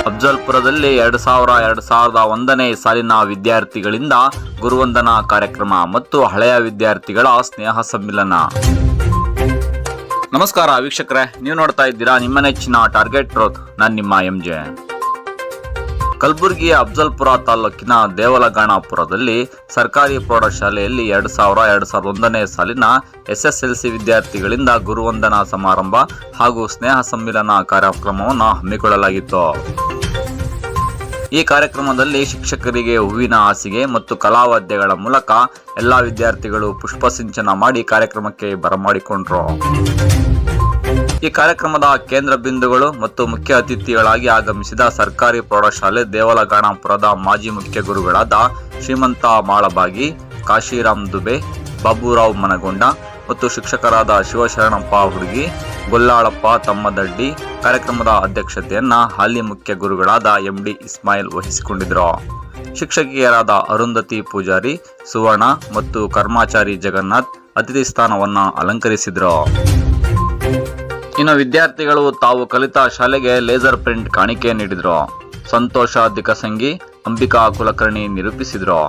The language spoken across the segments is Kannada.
ಅಫ್ಜಲ್ಪುರದಲ್ಲಿ 2001ನೇ ಸಾಲಿನ ವಿದ್ಯಾರ್ಥಿಗಳಿಂದ ಗುರುವಂದನಾ ಕಾರ್ಯಕ್ರಮ ಮತ್ತು ಹಳೆಯ ವಿದ್ಯಾರ್ಥಿಗಳ ಸ್ನೇಹ ಸಮ್ಮಿಲನ. ನಮಸ್ಕಾರ ವೀಕ್ಷಕರೇ, ನೀವು ನೋಡ್ತಾ ಇದ್ದೀರಾ ನಿಮ್ಮ ನೆಚ್ಚಿನ ಟಾರ್ಗೆಟ್ ಟ್ರೂತ್. ನಾನು ನಿಮ್ಮ MJ. ಕಲಬುರಗಿಯ ಅಫ್ಜಲ್ಪುರ ತಾಲೂಕಿನ ದೇವಲಗಾಣಪುರದಲ್ಲಿ ಸರ್ಕಾರಿ ಪ್ರೌಢಶಾಲೆಯಲ್ಲಿ 2001ನೇ ಸಾಲಿನ SSLC ವಿದ್ಯಾರ್ಥಿಗಳಿಂದ ಗುರುವಂದನಾ ಸಮಾರಂಭ ಹಾಗೂ ಸ್ನೇಹ ಸಮ್ಮಿಲನ ಕಾರ್ಯಕ್ರಮವನ್ನು ಹಮ್ಮಿಕೊಳ್ಳಲಾಗಿತ್ತು. ಈ ಕಾರ್ಯಕ್ರಮದಲ್ಲಿ ಶಿಕ್ಷಕರಿಗೆ ಹೂವಿನ ಹಾಸಿಗೆ ಮತ್ತು ಕಲಾವಾದ್ಯಗಳ ಮೂಲಕ ಎಲ್ಲ ವಿದ್ಯಾರ್ಥಿಗಳು ಪುಷ್ಪಸಿಂಚನ ಮಾಡಿ ಕಾರ್ಯಕ್ರಮಕ್ಕೆ ಬರಮಾಡಿಕೊಂಡರು. ಈ ಕಾರ್ಯಕ್ರಮದ ಕೇಂದ್ರ ಬಿಂದುಗಳು ಮತ್ತು ಮುಖ್ಯ ಅತಿಥಿಗಳಾಗಿ ಆಗಮಿಸಿದ ಸರ್ಕಾರಿ ಪ್ರೌಢಶಾಲೆ ದೇವಲಗಾಣಪುರದ ಮಾಜಿ ಮುಖ್ಯ ಗುರುಗಳಾದ ಶ್ರೀಮಂತ ಮಾಳಬಾಗಿ, ಕಾಶಿರಾಮ್ ದುಬೆ, ಬಾಬುರಾವ್ ಮನಗೊಂಡ ಮತ್ತು ಶಿಕ್ಷಕರಾದ ಶಿವಶರಣಪ್ಪ ಹುಡುಗಿ, ಗೊಲ್ಲಾಳಪ್ಪ ತಮ್ಮದಡ್ಡಿ ಕಾರ್ಯಕ್ರಮದ ಅಧ್ಯಕ್ಷತೆಯನ್ನ ಹಾಲಿ ಮುಖ್ಯ ಗುರುಗಳಾದ MD ಇಸ್ಮಾಯಿಲ್ ವಹಿಸಿಕೊಂಡಿದ್ದರು. ಶಿಕ್ಷಕಿಯರಾದ ಅರುಂಧತಿ ಪೂಜಾರಿ, ಸುವರ್ಣ ಮತ್ತು ಕರ್ಮಾಚಾರಿ ಜಗನ್ನಾಥ್ ಅತಿಥಿ ಸ್ಥಾನವನ್ನು ಅಲಂಕರಿಸಿದರು. ಇನ್ನು ವಿದ್ಯಾರ್ಥಿಗಳು ತಾವು ಕಲಿತ ಶಾಲೆಗೆ ಲೇಸರ್ ಪ್ರಿಂಟ್ ಕಾಣಿಕೆ ನೀಡಿದರು. ಸಂತೋಷ ದಿಕಸಂಗಿ, ಅಂಬಿಕಾ ಕುಲಕರ್ಣಿ ನಿರೂಪಿಸಿದರು.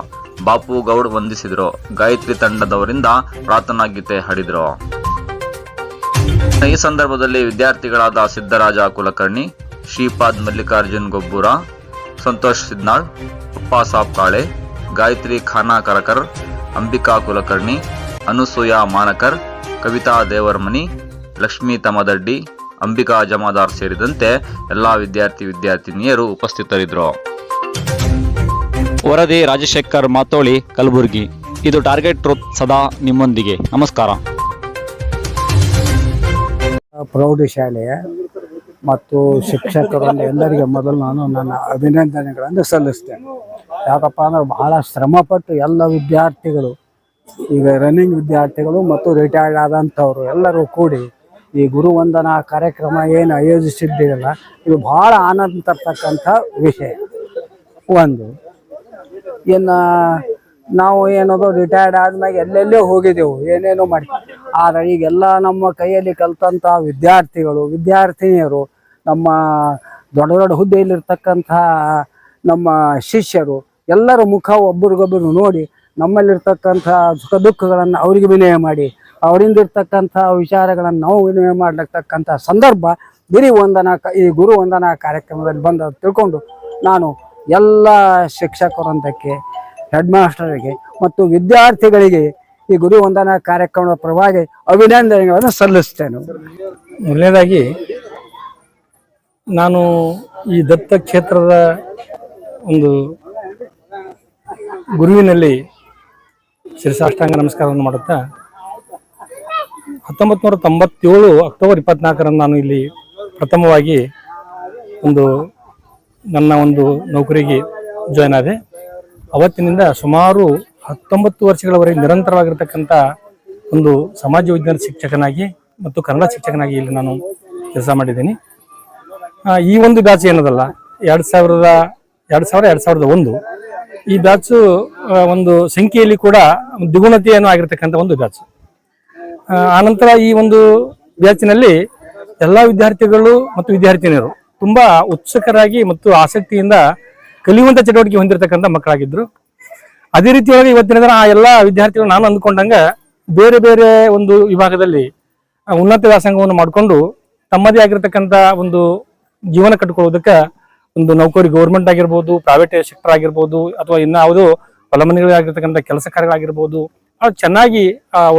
ಬಾಪು ಗೌಡ್ ವಂದಿಸಿದರು. ಗಾಯತ್ರಿ ತಂಡದವರಿಂದ ಪ್ರಾರ್ಥನಾ ಗೀತೆ ಹಾಡಿದರು. ಈ ಸಂದರ್ಭದಲ್ಲಿ ವಿದ್ಯಾರ್ಥಿಗಳಾದ ಸಿದ್ದರಾಜ ಕುಲಕರ್ಣಿ, ಶ್ರೀಪಾದ್ ಮಲ್ಲಿಕಾರ್ಜುನ್ ಗೊಬ್ಬೂರ, ಸಂತೋಷ್ ಸಿದ್ನಾಳ್, ಅಪ್ಪಾಸಾಬ್ ಕಾಳೆ, ಗಾಯತ್ರಿ ಖಾನಾ ಕರಕರ್, ಅಂಬಿಕಾ ಕುಲಕರ್ಣಿ, ಅನುಸೂಯ ಮಾನಕರ್, ಕವಿತಾ ದೇವರಮನಿ, ಲಕ್ಷ್ಮೀ ತಮದಡ್ಡಿ, ಅಂಬಿಕಾ ಜಮಾದಾರ್ ಸೇರಿದಂತೆ ಎಲ್ಲಾ ವಿದ್ಯಾರ್ಥಿನಿಯರು ಉಪಸ್ಥಿತರಿದ್ದರು. ವರದಿ ರಾಜಶೇಖರ್ ಮಾತೋಳಿ, ಕಲಬುರಗಿ. ಇದು ಟಾರ್ಗೆಟ್ ಟ್ರೂತ್, ಸದಾ ನಿಮ್ಮೊಂದಿಗೆ. ನಮಸ್ಕಾರ. ಪ್ರೌಢಶಾಲೆಯ ಮತ್ತು ಶಿಕ್ಷಕರಲ್ಲಿ ಎಲ್ಲರಿಗೆ ಮೊದಲು ನಾನು ನನ್ನ ಅಭಿನಂದನೆಗಳನ್ನು ಸಲ್ಲಿಸ್ತೇನೆ. ಯಾಕಪ್ಪ ಅಂದ್ರೆ ಬಹಳ ಶ್ರಮಪಟ್ಟು ಎಲ್ಲ ವಿದ್ಯಾರ್ಥಿಗಳು, ಈಗ ರನ್ನಿಂಗ್ ವಿದ್ಯಾರ್ಥಿಗಳು ಮತ್ತು ರಿಟೈರ್ಡ್ ಆದಂಥವರು ಎಲ್ಲರೂ ಕೂಡಿ ಈ ಗುರುವಂದನಾ ಕಾರ್ಯಕ್ರಮ ಏನು ಆಯೋಜಿಸಿದ್ದೀರಲ್ಲ, ಇದು ಭಾಳ ಆನಂದ ತರ್ತಕ್ಕಂಥ ವಿಷಯ. ಒಂದು ಇನ್ನು ನಾವು ಏನದು ರಿಟೈರ್ಡ್ ಆದ್ಮೇಲೆ ಎಲ್ಲೆಲ್ಲೋ ಹೋಗಿದ್ದೆವು, ಏನೇನೋ ಮಾಡಿ. ಆದರೆ ಈಗೆಲ್ಲ ನಮ್ಮ ಕೈಯಲ್ಲಿ ಕಲಿತಂಥ ವಿದ್ಯಾರ್ಥಿನಿಯರು, ನಮ್ಮ ದೊಡ್ಡ ದೊಡ್ಡ ಹುದ್ದೆಯಲ್ಲಿರ್ತಕ್ಕಂಥ ನಮ್ಮ ಶಿಷ್ಯರು ಎಲ್ಲರ ಮುಖ ಒಬ್ರಿಗೊಬ್ಬರು ನೋಡಿ ನಮ್ಮಲ್ಲಿರ್ತಕ್ಕಂಥ ಸುಖ ದುಃಖಗಳನ್ನು ಅವರಿಗೆ ವಿನಿಮಯ ಮಾಡಿ, ಅವರಿಂದ ಇರ್ತಕ್ಕಂಥ ವಿಚಾರಗಳನ್ನು ನಾವು ವಿನಿಮಯ ಮಾಡತಕ್ಕಂಥ ಸಂದರ್ಭ ಈ ಗುರುವಂದನಾ ಕಾರ್ಯಕ್ರಮದಲ್ಲಿ ಬಂದ ತಿಳ್ಕೊಂಡು ನಾನು ಎಲ್ಲ ಶಿಕ್ಷಕರೊಂದಕ್ಕೆ, ಹೆಡ್ ಮಾಸ್ಟರಿಗೆ ಮತ್ತು ವಿದ್ಯಾರ್ಥಿಗಳಿಗೆ ಈ ಗುರುವಂದನಾ ಕಾರ್ಯಕ್ರಮದ ಪರವಾಗಿ ಅಭಿನಂದನೆಗಳನ್ನು ಸಲ್ಲಿಸ್ತೇನೆ. ಮೊದಲನೇದಾಗಿ ನಾನು ಈ ದತ್ತ ಕ್ಷೇತ್ರದ ಒಂದು ಗುರುವಿನಲ್ಲಿ ಶಿರಸಾಷ್ಟಾಂಗ ನಮಸ್ಕಾರವನ್ನು ಮಾಡುತ್ತಾ 1997 ಅಕ್ಟೋಬರ್ 24ರಂದು ನಾನು ಇಲ್ಲಿ ಪ್ರಥಮವಾಗಿ ನನ್ನ ಒಂದು ನೌಕರಿಗೆ ಜಾಯ್ನ್ ಆದೆ. ಅವತ್ತಿನಿಂದ ಸುಮಾರು 19 ವರ್ಷಗಳವರೆಗೆ ನಿರಂತರವಾಗಿರ್ತಕ್ಕಂಥ ಒಂದು ಸಮಾಜ ವಿಜ್ಞಾನ ಶಿಕ್ಷಕನಾಗಿ ಮತ್ತು ಕನ್ನಡ ಶಿಕ್ಷಕನಾಗಿ ಇಲ್ಲಿ ನಾನು ಕೆಲಸ ಮಾಡಿದ್ದೀನಿ. ಈ ಒಂದು ಬ್ಯಾಚ್ ಏನದಲ್ಲ, 2001 ಈ ಬ್ಯಾಚು ಒಂದು ಸಂಖ್ಯೆಯಲ್ಲಿ ಕೂಡ ದ್ವಿಗುಣತೆಯನ್ನು ಆಗಿರ್ತಕ್ಕಂಥ ಒಂದು ಬ್ಯಾಚ್. ಆನಂತರ ಈ ಒಂದು ಬ್ಯಾಚಿನಲ್ಲಿ ಎಲ್ಲ ವಿದ್ಯಾರ್ಥಿಗಳು ಮತ್ತು ವಿದ್ಯಾರ್ಥಿನಿಯರು ತುಂಬಾ ಉತ್ಸುಕರಾಗಿ ಮತ್ತು ಆಸಕ್ತಿಯಿಂದ ಕಲಿಯುವಂಥ ಚಟುವಟಿಕೆ ಹೊಂದಿರತಕ್ಕಂಥ ಮಕ್ಕಳಾಗಿದ್ದರು. ಅದೇ ರೀತಿಯಾಗಿ ಇವತ್ತಿನ ದಿನ ಆ ಎಲ್ಲ ವಿದ್ಯಾರ್ಥಿಗಳು ನಾನು ಅಂದ್ಕೊಂಡಂಗ ಬೇರೆ ಬೇರೆ ಒಂದು ವಿಭಾಗದಲ್ಲಿ ಉನ್ನತ ವ್ಯಾಸಂಗವನ್ನು ಮಾಡಿಕೊಂಡು ತಮ್ಮದೇ ಆಗಿರ್ತಕ್ಕಂಥ ಒಂದು ಜೀವನ ಕಟ್ಟಿಕೊಳ್ಳೋದಕ್ಕೆ ಒಂದು ನೌಕರಿ, ಗೌರ್ಮೆಂಟ್ ಆಗಿರ್ಬೋದು, ಪ್ರೈವೇಟ್ ಸೆಕ್ಟರ್ ಆಗಿರ್ಬೋದು, ಅಥವಾ ಇನ್ಯಾವುದೋ ಹೊಲಮನೆಗಳಾಗಿರ್ತಕ್ಕಂಥ ಕೆಲಸ ಕಾರ್ಯಗಳಾಗಿರ್ಬೋದು, ಅವ್ರು ಚೆನ್ನಾಗಿ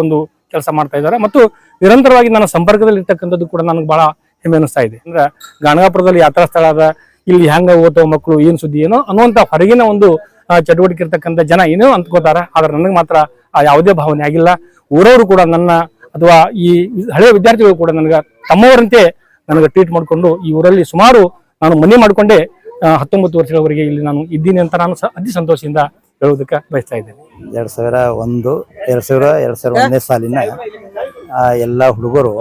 ಒಂದು ಕೆಲಸ ಮಾಡ್ತಾ ಇದ್ದಾರೆ. ಮತ್ತು ನಿರಂತರವಾಗಿ ನನ್ನ ಸಂಪರ್ಕದಲ್ಲಿ ಇರ್ತಕ್ಕಂಥದ್ದು ಕೂಡ ನನಗೆ ಬಹಳ ಹೆಮ್ಮೆ ಅನಿಸ್ತಾ ಇದೆ. ಅಂದ್ರೆ ಗಾಣಗಾಪುರದಲ್ಲಿ ಯಾತ್ರಾ ಸ್ಥಳ ಅದ, ಇಲ್ಲಿ ಹೆಂಗ ಓದ್ತಾವ ಮಕ್ಕಳು, ಏನ್ ಸುದ್ದಿ ಏನೋ ಅನ್ನುವಂಥ ಹೊರಗಿನ ಒಂದು ಚಟುವಟಿಕೆ ಇರ್ತಕ್ಕಂಥ ಜನ ಏನೋ ಅಂದ್ಕೋತಾರ. ಆದ್ರೆ ನನಗೆ ಮಾತ್ರ ಯಾವುದೇ ಭಾವನೆ ಆಗಿಲ್ಲ. ಊರವರು ಕೂಡ ನನ್ನ ಅಥವಾ ಈ ಹಳೆಯ ವಿದ್ಯಾರ್ಥಿಗಳು ಕೂಡ ನನಗೆ ತಮ್ಮವರಂತೆ ನನಗೆ ಟ್ರೀಟ್ ಮಾಡಿಕೊಂಡು ಈ ಊರಲ್ಲಿ ಸುಮಾರು ನಾನು ಮನೆ ಮಾಡಿಕೊಂಡೆ 19 ವರ್ಷಗಳವರೆಗೆ ಇಲ್ಲಿ ನಾನು ಇದ್ದೀನಿ ಅಂತ ನಾನು ಅತಿ ಸಂತೋಷದಿಂದ ಹೇಳೋದಕ್ಕೆ ಬಯಸ್ತಾ ಇದ್ದೇನೆ. 2001ನೇ ಸಾಲಿನ ಎಲ್ಲ ಹುಡುಗರು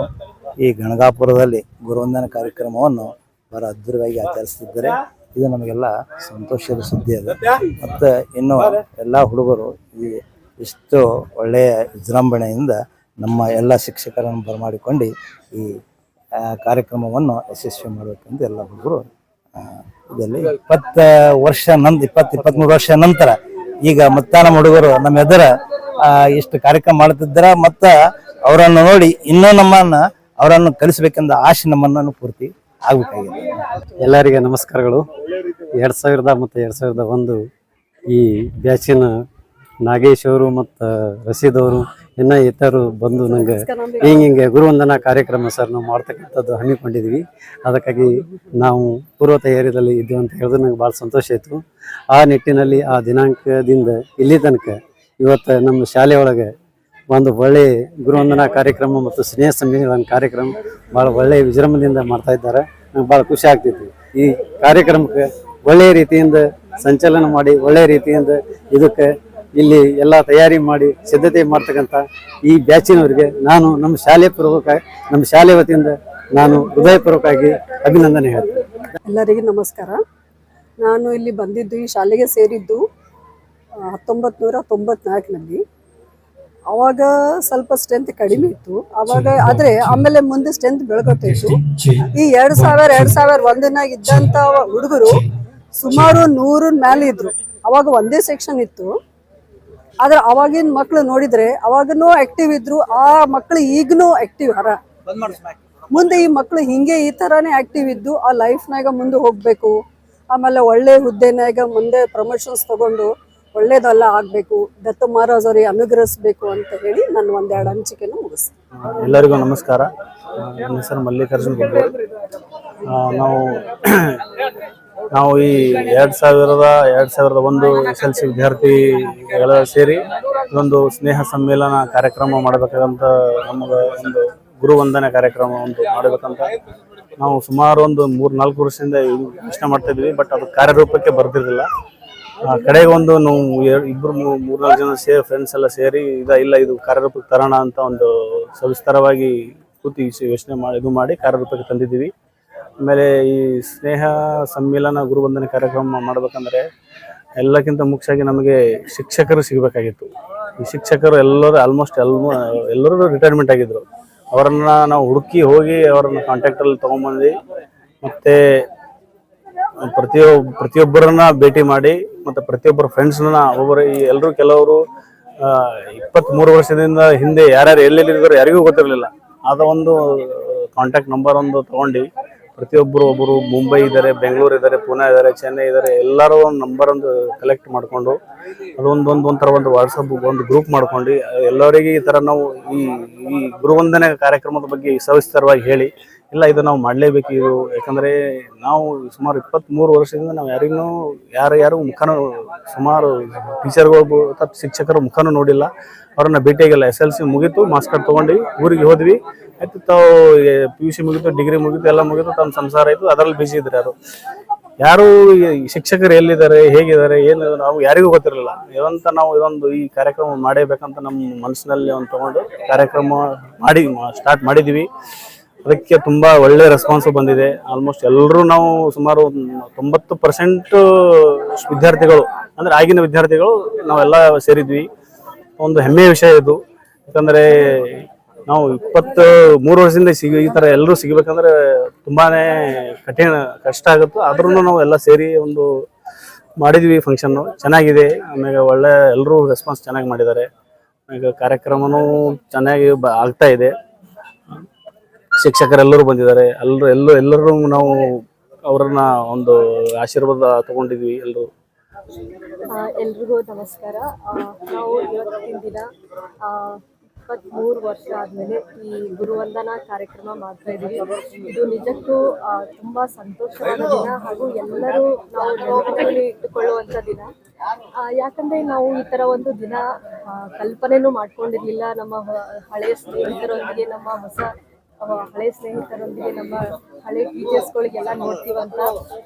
ಈ ಗಣಗಾಪುರದಲ್ಲಿ ಗುರುವಂದನ ಕಾರ್ಯಕ್ರಮವನ್ನು ಬಹಳ ಅದ್ಭುತವಾಗಿ ಆಚರಿಸುತ್ತಿದ್ದಾರೆ. ಇದು ನಮಗೆಲ್ಲ ಸಂತೋಷದ ಸುದ್ದಿ ಅದು. ಮತ್ತು ಇನ್ನು ಎಲ್ಲ ಹುಡುಗರು ಇಷ್ಟು ಒಳ್ಳೆಯ ವಿಜೃಂಭಣೆಯಿಂದ ನಮ್ಮ ಎಲ್ಲ ಶಿಕ್ಷಕರನ್ನು ಬರಮಾಡಿಕೊಂಡು ಈ ಕಾರ್ಯಕ್ರಮವನ್ನು ಯಶಸ್ವಿ ಮಾಡಬೇಕೆಂದು ಎಲ್ಲ ಹುಡುಗರು ಇದರಲ್ಲಿ 23 ವರ್ಷ ನಂತರ ಈಗ ಮತ್ತೆ ನಮ್ಮ ಹುಡುಗರು ನಮ್ಮ ಎದುರ ಇಷ್ಟು ಕಾರ್ಯಕ್ರಮ ಮಾಡುತ್ತಿದ್ದಾರ. ಮತ್ತ ಅವರನ್ನು ನೋಡಿ ಇನ್ನೂ ಅವರನ್ನು ಕಲಿಸಬೇಕೆಂದ ಆಶೆ ನಮ್ಮನ್ನು ಪೂರ್ತಿ ಆಗ್ಬೇಕಾಗಿದೆ. ಎಲ್ಲರಿಗೆ ನಮಸ್ಕಾರಗಳು. 2000 ಮತ್ತು 2001 ಈ ಬ್ಯಾಚಿನ ನಾಗೇಶ್ ಅವರು ಮತ್ತು ರಶೀದ್ ಅವರು ಇನ್ನು ಇತರರು ಬಂದು ನಂಗೆ ಹಿಂಗೆ ಗುರುವಂದನಾ ಕಾರ್ಯಕ್ರಮ ಸರ್ ನಾವು ಮಾಡ್ತಕ್ಕಂಥದ್ದು ಹಮ್ಮಿಕೊಂಡಿದ್ವಿ. ಅದಕ್ಕಾಗಿ ನಾವು ಪೂರ್ವ ತಯಾರಿಯಲ್ಲಿ ಇದ್ದೀವಿ ಅಂತ ಹೇಳಿದ್ರೆ ನಂಗೆ ಭಾಳ ಸಂತೋಷ ಆಯಿತು. ಆ ನಿಟ್ಟಿನಲ್ಲಿ ಆ ದಿನಾಂಕದಿಂದ ಇಲ್ಲಿ ತನಕ ಇವತ್ತು ನಮ್ಮ ಶಾಲೆಯೊಳಗೆ ಒಂದು ಒಳ್ಳೆ ಗುರುವಂದನಾ ಕಾರ್ಯಕ್ರಮ ಮತ್ತು ಸ್ನೇಹ ಸಮ್ಮೇಳನ ಕಾರ್ಯಕ್ರಮ ಭಾಳ ಒಳ್ಳೆಯ ವಿಜೃಂಭಣೆಯಿಂದ ಮಾಡ್ತಾ ಇದ್ದಾರೆ. ನಂಗೆ ಭಾಳ ಖುಷಿ ಆಗ್ತೈತಿ. ಈ ಕಾರ್ಯಕ್ರಮಕ್ಕೆ ಒಳ್ಳೆಯ ರೀತಿಯಿಂದ ಸಂಚಲನ ಮಾಡಿ ಒಳ್ಳೆಯ ರೀತಿಯಿಂದ ಇದಕ್ಕೆ ಇಲ್ಲಿ ಎಲ್ಲ ತಯಾರಿ ಮಾಡಿ ಸಿದ್ಧತೆ ಮಾಡ್ತಕ್ಕಂಥ ಈ ಬ್ಯಾಚಿನವರಿಗೆ ನಾನು ನಮ್ಮ ಶಾಲೆ ವತಿಯಿಂದ ನಾನು ಹೃದಯಪೂರ್ವಕವಾಗಿ ಅಭಿನಂದನೆ ಹೇಳ್ತೇನೆ. ಎಲ್ಲರಿಗೂ ನಮಸ್ಕಾರ. ನಾನು ಇಲ್ಲಿ ಬಂದಿದ್ದು, ಈ ಶಾಲೆಗೆ ಸೇರಿದ್ದು 1994ನಲ್ಲಿ. ಅವಾಗ ಸ್ವಲ್ಪ ಸ್ಟ್ರೆಂತ್ ಕಡಿಮೆ ಇತ್ತು ಅವಾಗ, ಆದರೆ ಆಮೇಲೆ ಮುಂದೆ ಸ್ಟ್ರೆಂತ್ ಬೆಳಗೊತ್ತಿತ್ತು. ಈ 2001 ಇದ್ದಂಥ ಹುಡುಗರು ಸುಮಾರು 100 ಮೇಲೆ ಇದ್ರು. ಅವಾಗ ಒಂದೇ ಸೆಕ್ಷನ್ ಇತ್ತು. ಆದ್ರೆ ಅವಾಗಿನ ಮಕ್ಕಳು ನೋಡಿದ್ರೆ ಅವಾಗನೂ ಆಕ್ಟಿವ್ ಇದ್ರು. ಆ ಮಕ್ಕಳು ಈಗನೂ ಆಕ್ಟಿವ್ ಹರ. ಮುಂದೆ ಈ ಮಕ್ಕಳು ಹಿಂಗೆ ಈ ಥರನೇ ಆಕ್ಟಿವ್ ಇದ್ದು ಆ ಲೈಫ್ನಾಗ ಮುಂದೆ ಹೋಗಬೇಕು. ಆಮೇಲೆ ಒಳ್ಳೆ ಹುದ್ದೆನಾಗ ಮುಂದೆ ಪ್ರಮೋಷನ್ಸ್ ತಗೊಂಡು ಒಳ್ಳೇದೆಲ್ಲ ಆಗಬೇಕು, ದತ್ತು ಮಹಾರಾಜ್ ಅವರಿಗೆ ಅನುಗ್ರಹಿಸಬೇಕು ಅಂತ ಹೇಳಿ ನಾನು ಒಂದೆರಡು ಹಂಚಿಕೆನ ಮುಗಿಸ್ತೀನಿ. ಎಲ್ಲರಿಗೂ ನಮಸ್ಕಾರ. ನನ್ನ ಹೆಸರು ಮಲ್ಲಿಕಾರ್ಜುನ್ ಗುಡ್ಡೆ. ನಾವು ಈ 2001 SLC ವಿದ್ಯಾರ್ಥಿಗಳ ಸೇರಿ ಇದೊಂದು ಸ್ನೇಹ ಸಮ್ಮೇಳನ ಕಾರ್ಯಕ್ರಮ ಮಾಡಬೇಕಂತ ನಮಗೆ ಒಂದು ಗುರುವಂದನೆ ಕಾರ್ಯಕ್ರಮ ಮಾಡಬೇಕಂತ ನಾವು ಸುಮಾರು ಒಂದು 3-4 ವರ್ಷದಿಂದ ಯೋಚನೆ ಮಾಡ್ತಾ ಇದ್ವಿ. ಬಟ್ ಅದು ಕಾರ್ಯರೂಪಕ್ಕೆ ಬರ್ತಿರ್ಲಿಲ್ಲ. ಕಡೆಗೆ ಒಂದು ನಾವು 2-3-4 ಜನ ಫ್ರೆಂಡ್ಸ್ ಎಲ್ಲ ಸೇರಿ ಇದು ಕಾರ್ಯರೂಪಕ್ಕೆ ತರೋಣ ಅಂತ ಒಂದು ಸವಿಸ್ತರವಾಗಿ ಕೂತಿ ಯೋಚನೆ ಮಾಡಿ ಕಾರ್ಯರೂಪಕ್ಕೆ ತಂದಿದ್ದೀವಿ. ಆಮೇಲೆ ಈ ಸ್ನೇಹ ಸಮ್ಮೇಳನ ಗುರುವಂದನೆ ಕಾರ್ಯಕ್ರಮ ಮಾಡಬೇಕಂದ್ರೆ ಎಲ್ಲಕ್ಕಿಂತ ಮುಖ್ಯವಾಗಿ ನಮಗೆ ಶಿಕ್ಷಕರು ಸಿಗಬೇಕಾಗಿತ್ತು. ಈ ಶಿಕ್ಷಕರು ಎಲ್ಲರೂ ರಿಟೈರ್ಮೆಂಟ್ ಆಗಿದ್ರು. ಅವರನ್ನು ನಾವು ಹುಡುಕಿ ಹೋಗಿ ಅವರನ್ನು ಕಾಂಟ್ಯಾಕ್ಟಲ್ಲಿ ತೊಗೊಂಬಂದು ಮತ್ತು ಪ್ರತಿಯೊಬ್ಬರನ್ನ ಭೇಟಿ ಮಾಡಿ ಮತ್ತು ಪ್ರತಿಯೊಬ್ಬರ ಫ್ರೆಂಡ್ಸ್ನ ಕೆಲವರು 23 ವರ್ಷದಿಂದ ಹಿಂದೆ ಯಾರ್ಯಾರು ಎಲ್ಲೆಲ್ಲಿದ್ರು ಯಾರಿಗೂ ಗೊತ್ತಿರಲಿಲ್ಲ. ಆದ ಒಂದು ಕಾಂಟ್ಯಾಕ್ಟ್ ನಂಬರ್ ಒಂದು ತೊಗೊಂಡು ಒಬ್ಬರು ಮುಂಬೈ ಇದ್ದಾರೆ, ಬೆಂಗಳೂರು ಇದ್ದಾರೆ, ಪುಣೆ ಇದ್ದಾರೆ, ಚೆನ್ನೈ ಇದ್ದಾರೆ, ಎಲ್ಲರೂ ಒಂದು ನಂಬರ್ ಒಂದು ಕಲೆಕ್ಟ್ ಮಾಡಿಕೊಂಡು ಒಂಥರ ಒಂದು ವಾಟ್ಸಪ್ ಒಂದು ಗ್ರೂಪ್ ಮಾಡ್ಕೊಂಡು ಎಲ್ಲರಿಗೆ ಈ ಥರ ನಾವು ಈ ಗುರುವಂದನೆ ಕಾರ್ಯಕ್ರಮದ ಬಗ್ಗೆ ಸವಿಸ್ತರವಾಗಿ ಹೇಳಿ ಇದು ನಾವು ಮಾಡಲೇಬೇಕು. ಯಾಕಂದರೆ ನಾವು ಸುಮಾರು 23 ವರ್ಷದಿಂದ ನಾವು ಯಾರು ಮುಖನೂ ಸುಮಾರು ಟೀಚರ್ಗಳು ಅಥವಾ ಶಿಕ್ಷಕರ ಮುಖನೂ ನೋಡಿಲ್ಲ, ಅವ್ರನ್ನ ಭೇಟಿಯಾಗಿಲ್ಲ. SLC ಮುಗೀತು, ಮಾರ್ಕ್ಸ್ ಕಾರ್ಡ್ ತೊಗೊಂಡು ಊರಿಗೆ ಹೋದ್ವಿ. ಆಯ್ತು, ತಾವು PUC ಮುಗೀತು, ಡಿಗ್ರಿ ಮುಗೀತು, ಎಲ್ಲ ಮುಗೀತು, ತಮ್ಮ ಸಂಸಾರ ಆಯಿತು, ಅದರಲ್ಲಿ ಬಿಸಿ ಇದ್ರು. ಯಾರು ಶಿಕ್ಷಕರು ಎಲ್ಲಿದ್ದಾರೆ, ಹೇಗಿದ್ದಾರೆ, ಏನು ನಾವು ಯಾರಿಗೂ ಗೊತ್ತಿರಲಿಲ್ಲ. ನಾವು ಈ ಕಾರ್ಯಕ್ರಮ ಮಾಡಬೇಕಂತ ನಮ್ಮ ಮನಸ್ಸಿನಲ್ಲಿ ಒಂದು ತೊಗೊಂಡು ಕಾರ್ಯಕ್ರಮ ಸ್ಟಾರ್ಟ್ ಮಾಡಿದ್ದೀವಿ. ಅದಕ್ಕೆ ತುಂಬ ಒಳ್ಳೆ ರೆಸ್ಪಾನ್ಸ್ ಬಂದಿದೆ. ಆಲ್ಮೋಸ್ಟ್ ಎಲ್ಲರೂ ನಾವು ಸುಮಾರು 90% ವಿದ್ಯಾರ್ಥಿಗಳು ಅಂದರೆ ಆಗಿನ ವಿದ್ಯಾರ್ಥಿಗಳು ನಾವೆಲ್ಲ ಸೇರಿದ್ವಿ. ಒಂದು ಹೆಮ್ಮೆಯ ವಿಷಯ ಇದು. ಯಾಕಂದರೆ ನಾವು 23 ವರ್ಷದಿಂದ ಈ ಥರ ಎಲ್ಲರೂ ಸಿಗಬೇಕಂದ್ರೆ ತುಂಬಾ ಕಷ್ಟ ಆಗುತ್ತೆ. ಆದ್ರೂ ನಾವು ಎಲ್ಲ ಸೇರಿ ಒಂದು ಮಾಡಿದ್ವಿ. ಫಂಕ್ಷನ್ನು ಚೆನ್ನಾಗಿದೆ. ಆಮೇಲೆ ಒಳ್ಳೆ ಎಲ್ಲರೂ ರೆಸ್ಪಾನ್ಸ್ ಚೆನ್ನಾಗಿ ಮಾಡಿದ್ದಾರೆ. ಈಗ ಕಾರ್ಯಕ್ರಮನೂ ಚೆನ್ನಾಗಿ ಆಗ್ತಾ ಇದೆ. ಶಿಕ್ಷಕರೆಲ್ಲರೂ ಬಂದಿದ್ದಾರೆ. ಎಲ್ಲರೂ ನಾವು ಅವರನ್ನ ಒಂದು ಆಶೀರ್ವಾದ ತಗೊಂಡಿದ್ವಿ ಎಲ್ಲರೂ. ಎಲ್ರಿಗೂ ನಮಸ್ಕಾರ. ನಾವು ಇವತ್ತಿನ ದಿನ 23 ವರ್ಷ ಆದಮೇಲೆ ಈ ಗುರುವಂದನಾ ಕಾರ್ಯಕ್ರಮ ಮಾಡ್ತಾ ಇದ್ದೀವಿ. ಇದು ನಿಜಕ್ಕೂ ತುಂಬ ಸಂತೋಷವಾದ ದಿನ ಹಾಗೂ ಎಲ್ಲರೂ ನಾವು ನೆನಪಿನಲ್ಲಿ ಇಟ್ಟುಕೊಳ್ಳುವಂಥ ದಿನ. ಯಾಕಂದರೆ ನಾವು ಈ ಥರ ಒಂದು ದಿನ ಕಲ್ಪನೆನೂ ಮಾಡ್ಕೊಂಡಿರಲಿಲ್ಲ. ನಮ್ಮ ಹಳೆಯ ಸ್ನೇಹಿತರೊಂದಿಗೆ, ಹಳೆಯ ಸ್ನೇಹಿತರೊಂದಿಗೆ, ನಮ್ಮ ಹಳೆ ಟೀಚರ್ಸ್ಗಳಿಗೆಲ್ಲ ನೋಡ್ತೀವಂತ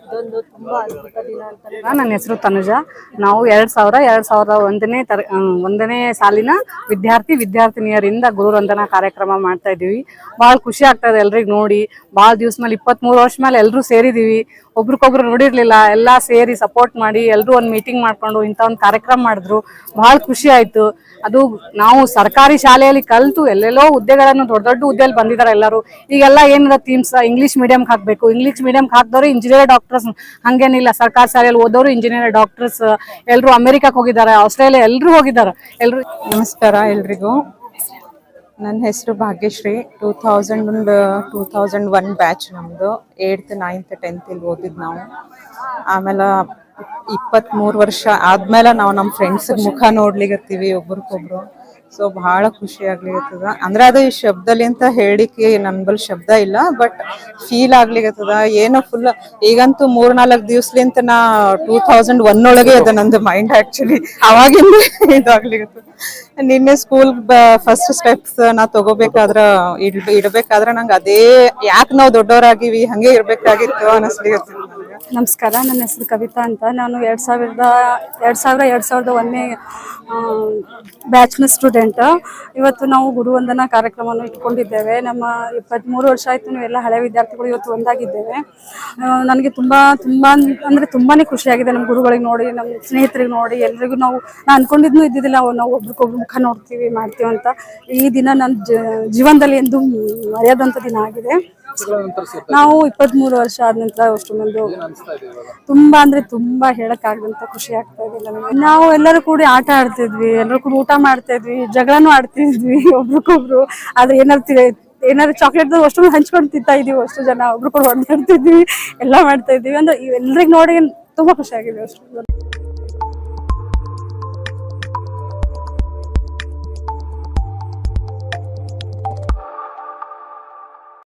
ಇದೊಂದು ತುಂಬ ಅದ್ಭುತ ದಿನ ಅಂತ. ನನ್ನ ಹೆಸರು ತನುಜಾ. ನಾವು 2001ನೇ ಸಾಲಿನ ವಿದ್ಯಾರ್ಥಿನಿಯರಿಂದ ಗುರುವಂದನಾ ಕಾರ್ಯಕ್ರಮ ಮಾಡ್ತಾ ಇದ್ದೀವಿ. ಭಾಳ ಖುಷಿ ಆಗ್ತದೆ ಎಲ್ರಿಗೆ ನೋಡಿ. ಭಾಳ ದಿವಸ ಮೇಲೆ 23 ವರ್ಷ ಮೇಲೆ ಎಲ್ಲರೂ ಸೇರಿದ್ದೀವಿ. ಒಬ್ರಿಗೊಬ್ರು ನೋಡಿರ್ಲಿಲ್ಲ. ಎಲ್ಲ ಸೇರಿ ಸಪೋರ್ಟ್ ಮಾಡಿ ಎಲ್ಲರೂ ಒಂದು ಮೀಟಿಂಗ್ ಮಾಡ್ಕೊಂಡು ಇಂಥ ಒಂದು ಕಾರ್ಯಕ್ರಮ ಮಾಡಿದ್ರು. ಭಾಳ ಖುಷಿ ಆಯಿತು. ಅದು ನಾವು ಸರ್ಕಾರಿ ಶಾಲೆಯಲ್ಲಿ ಕಲಿತು ಎಲ್ಲೆಲ್ಲೋ ಹುದ್ದೆಗಳನ್ನು ದೊಡ್ಡ ಹುದ್ದೆಯಲ್ಲಿ ಬಂದಿದ್ದಾರೆ. ಎಲ್ಲರೂ. ಈಗೆಲ್ಲ ಏನಾರ ಥೀಮ್ಸ್ ಇಂಗ್ಲಿಷ್ ಮೀಡಿಯಂ ಹಾಕ್ಬೇಕು, ಇಂಗ್ಲಿಷ್ ಮೀಡಿಯಂ ಹಾಕಿದವರು ಇಂಜಿನಿಯರ್ ಡಾಕ್ಟರ್ಸ್ ಹಂಗೇನಿಲ್ಲ, ಸರ್ಕಾರ ಶಾಲೆಯಲ್ಲಿ ಓದೋರು ಇಂಜಿನಿಯರ್ ಡಾಕ್ಟರ್ಸ್ ಎಲ್ಲರೂ ಅಮೆರಿಕಕ್ಕೆ ಹೋಗಿದ್ದಾರೆ, ಆಸ್ಟ್ರೇಲಿಯಾ ಎಲ್ಲರೂ ಹೋಗಿದ್ದಾರೆ ಎಲ್ಲರೂ. ನಮಸ್ಕಾರ ಎಲ್ರಿಗೂ. ನನ್ನ ಹೆಸರು ಭಾಗ್ಯಶ್ರೀ. 2001 ಬ್ಯಾಚ್ ನಮ್ಮದು. 8th 9th 10th ಇಲ್ಲಿ ಓದಿದ್ದು ನಾವು. ಆಮೇಲೆ 23 ವರ್ಷ ಆದ್ಮೇಲೆ ನಾವು ನಮ್ಮ ಫ್ರೆಂಡ್ಸ್ ಮುಖ ನೋಡ್ಲಿಗತ್ತೀವಿ ಒಬ್ರಿಗೊಬ್ರು. ಸೊ ಬಹಳ ಖುಷಿ ಆಗ್ಲಿಗತ್ತದ. ಅಂದ್ರೆ ಅದು ಈ ಶಬ್ದಲ್ಲಿ ಅಂತ ಹೇಳಿಕೆ ನನ್ ಬಲ್ ಶಬ್ದ ಇಲ್ಲ, ಬಟ್ ಫೀಲ್ ಆಗ್ಲಿಗತ್ತದ. ಏನೋ ಫುಲ್ ಈಗಂತೂ 3-4 ದಿವ್ಸಲಿಂತ ನಾ 2001 ಒಳಗೆ ಅದ ನಂದು ಮೈಂಡ್ ಆಕ್ಚುಲಿ. ಅವಾಗಿಂದ ಇದಾಗ್ಲಿಗತ್ತದ. ನಿನ್ನೆ ಸ್ಕೂಲ್ ಫಸ್ಟ್ ಸ್ಟೆಪ್ಸ್ ನಾ ತಗೋಬೇಕಾದ್ರ ಇಡ್ಬೇಕಾದ್ರ ನಂಗೆ ಅದೇ ಯಾಕೆ ನಾವು ದೊಡ್ಡವರಾಗಿವಿ ಹಂಗೆ ಇರ್ಬೇಕಾಗಿತ್ತು ಅನಿಸ್ಲಿಗತ್ತದ. ನಮಸ್ಕಾರ, ನನ್ನ ಹೆಸರು ಕವಿತಾ ಅಂತ. ನಾನು 2001ನೇ ಬ್ಯಾಚ್ನ ಸ್ಟೂಡೆಂಟ್. ಇವತ್ತು ನಾವು ಗುರುವಂದನಾ ಕಾರ್ಯಕ್ರಮವನ್ನು ಇಟ್ಕೊಂಡಿದ್ದೇವೆ. ನಮ್ಮ 23 ವರ್ಷ ಆಯಿತು, ನಾವೆಲ್ಲ ಹಳೆ ವಿದ್ಯಾರ್ಥಿಗಳು ಇವತ್ತು ಒಂದಾಗಿದ್ದೇವೆ. ನನಗೆ ತುಂಬಾ ತುಂಬಾನೇ ಖುಷಿಯಾಗಿದೆ ನಮ್ಮ ಗುರುಗಳಿಗೆ ನೋಡಿ, ನಮ್ಮ ಸ್ನೇಹಿತರಿಗೆ ನೋಡಿ, ಎಲ್ರಿಗೂ ನಾನು ಅನ್ಕೊಂಡಿದ್ನೂ ಇದ್ದಿದ್ದಿಲ್ಲ ನಾವು ಒಬ್ರಿಗೊಬ್ರು ಮುಖ ನೋಡ್ತೀವಿ ಮಾಡ್ತೀವಿ ಅಂತ. ಈ ದಿನ ನನ್ನ ಜೀವನದಲ್ಲಿ ಎಂದು ಮರೆಯದಂಥ ದಿನ ಆಗಿದೆ. ನಾವು 23 ವರ್ಷ ಆದ ನಂತರ ಅಷ್ಟು ಮಂದು ತುಂಬಾ ಹೇಳಕ್ಕಾಗದಂತ ಖುಷಿ ಆಗ್ತಾ ಇದೆ ನಮಗೆ. ನಾವು ಎಲ್ಲರೂ ಕೂಡಿ ಆಟ ಆಡ್ತಿದ್ವಿ, ಎಲ್ಲರೂ ಕೂಡ ಊಟ ಮಾಡ್ತಾ ಇದ್ವಿ, ಜಗಳನೂ ಆಡ್ತಿದ್ವಿ ಒಬ್ರಿಗೊಬ್ರು. ಆದ್ರೆ ಏನಾದ್ರು ಚಾಕ್ಲೇಟ್ ಅಷ್ಟು ಹಂಚ್ಕೊಂಡು ತಿಂತಾ ಇದೀವಿ, ಅಷ್ಟು ಜನ ಒಬ್ರು ಕೂಡ ಹೊಡೆದಾಡ್ತಿದ್ವಿ, ಎಲ್ಲ ಮಾಡ್ತಾ ಇದ್ವಿ. ಅಂದ್ರೆ ಎಲ್ರಿಗ್ ನೋಡಿ ತುಂಬಾ ಖುಷಿ ಆಗಿದೆ ಅಷ್ಟು.